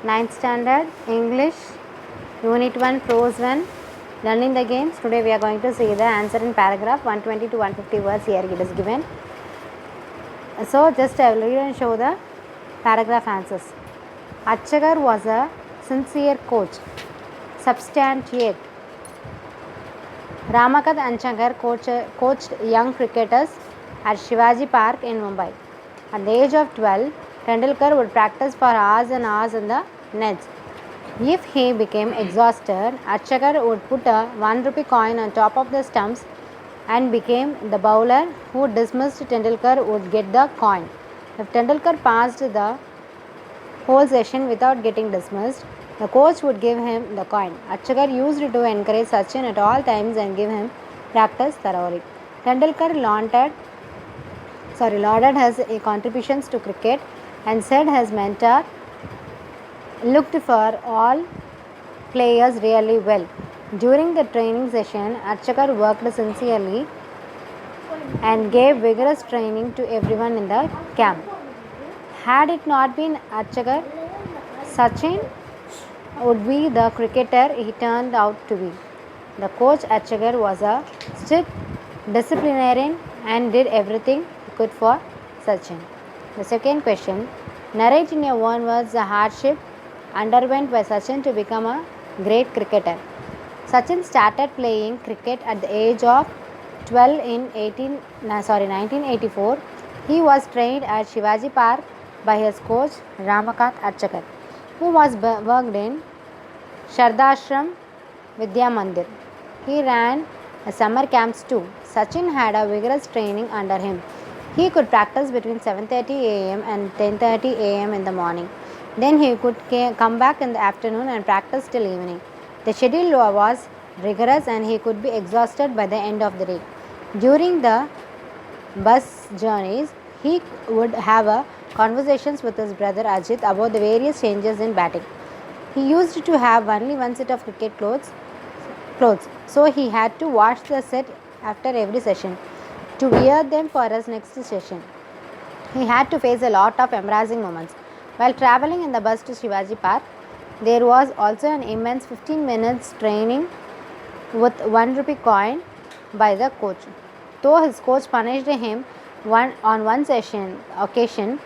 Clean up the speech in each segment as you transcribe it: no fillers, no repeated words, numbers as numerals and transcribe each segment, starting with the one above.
Ninth standard English Unit 1 Prose 1 Learning the games. Today we are going to see the answer in paragraph 120 to 150 words. Here it is given. So just I will read and show the paragraph answers. Archagar was a sincere coach. Substantiate. Ramakat Anchagar coached young cricketers at Shivaji Park in Mumbai. At the age of 12, Tendulkar would practice for hours and hours in the nets. If he became exhausted, Archagar would put a 1 rupee coin on top of the stumps and became the bowler who dismissed Tendulkar would get the coin. If Tendulkar passed the whole session without getting dismissed, the coach would give him the coin. Archagar used to encourage Sachin at all times and give him practice thoroughly. Tendulkar lauded his contributions to cricket and said his mentor looked for all players really well. During the training session, Archagar worked sincerely and gave vigorous training to everyone in the camp. Had it not been Archagar, Sachin would be the cricketer he turned out to be. The coach Archagar was a strict disciplinarian and did everything he could for Sachin. The second question, narrate in your own words the hardship underwent by Sachin to become a great cricketer. Sachin started playing cricket at the age of 12 in 1984. He was trained at Shivaji Park by his coach Ramakant Archagar, who was worked in Shardashram Vidya Mandir. He ran summer camps too. Sachin had a vigorous training under him. He could practice between 7:30 a.m. and 10:30 a.m. in the morning. Then he could come back in the afternoon and practice till evening. The schedule was rigorous and he could be exhausted by the end of the day. During the bus journeys, he would have conversations with his brother Ajit about the various changes in batting. He used to have only one set of cricket clothes, so he had to wash the set after every session to wear them for his next session. He had to face a lot of embarrassing moments. While travelling in the bus to Shivaji Park, there was also an immense 15 minutes training with 1 rupee coin by the coach. Though his coach punished him on one occasion,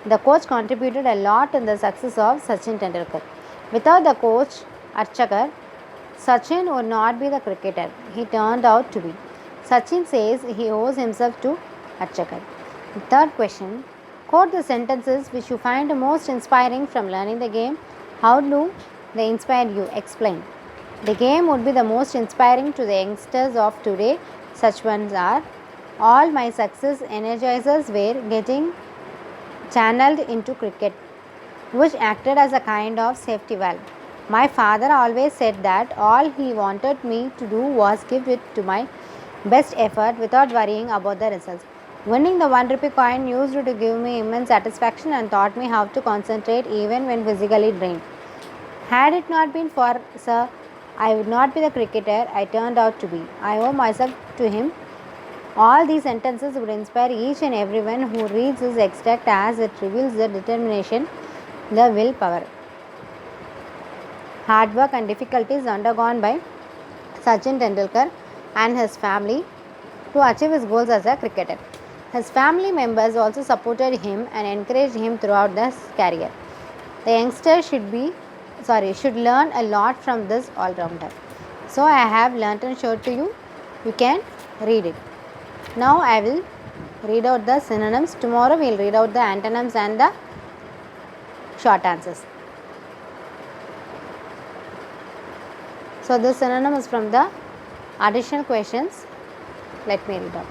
the coach contributed a lot in the success of Sachin Tendulkar. Without the coach Archagar, Sachin would not be the cricketer he turned out to be. Sachin says he owes himself to Archagar. The third question, quote the sentences which you find most inspiring from learning the game. How do they inspire you? Explain. The game would be the most inspiring to the youngsters of today. Such ones are, all my success energizers were getting channeled into cricket, which acted as a kind of safety valve. My father always said that all he wanted me to do was give it to my best effort without worrying about the results. Winning the 1 rupee coin used to give me immense satisfaction and taught me how to concentrate even when physically drained. Had it not been for Sir, I would not be the cricketer I turned out to be. I owe myself to him. All these sentences would inspire each and everyone who reads this extract, as it reveals the determination, the willpower, hard work and difficulties undergone by Sachin Tendulkar and his family to achieve his goals as a cricketer. His family members also supported him and encouraged him throughout his career. The youngster should learn a lot from this all-rounder. So I have learnt and showed to you. You can read it. Now I will read out the synonyms. Tomorrow we will read out the antonyms and the short answers. So this synonym is from the additional questions. Let me read out.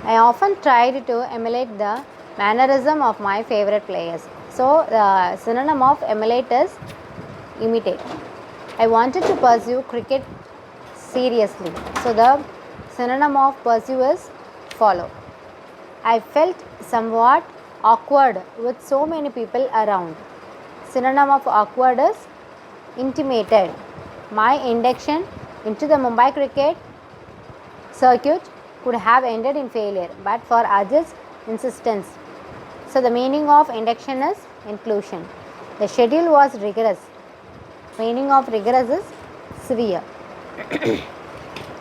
I often tried to emulate the mannerism of my favorite players. So the synonym of emulate is imitate. I wanted to pursue cricket seriously. So the synonym of pursue is follow. I felt somewhat awkward with so many people around. Synonym of awkward is intimated. My induction into the Mumbai cricket circuit could have ended in failure, but for Ajit's insistence. So the meaning of induction is inclusion. The schedule was rigorous. Meaning of rigorous is severe.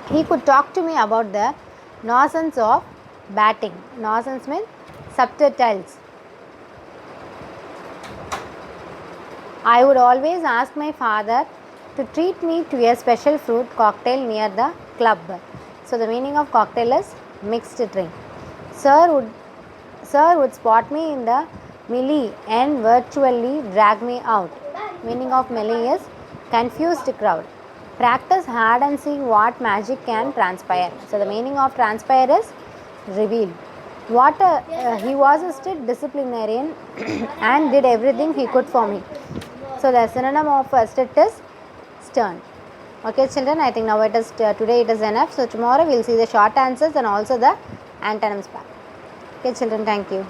He could talk to me about the nuisance of batting. Nuisance means subtitles. I would always ask my father to treat me to a special fruit cocktail near the club. So the meaning of cocktail is mixed drink. Sir would spot me in the melee and virtually drag me out. Meaning of melee is confused crowd. Practice hard and see what magic can transpire. So the meaning of transpire is reveal. He was a strict disciplinarian and did everything he could for me. So the synonym of strict is stern. Okay children, I think now today it is enough. So tomorrow we will see the short answers and also the antonyms back. Okay children, thank you.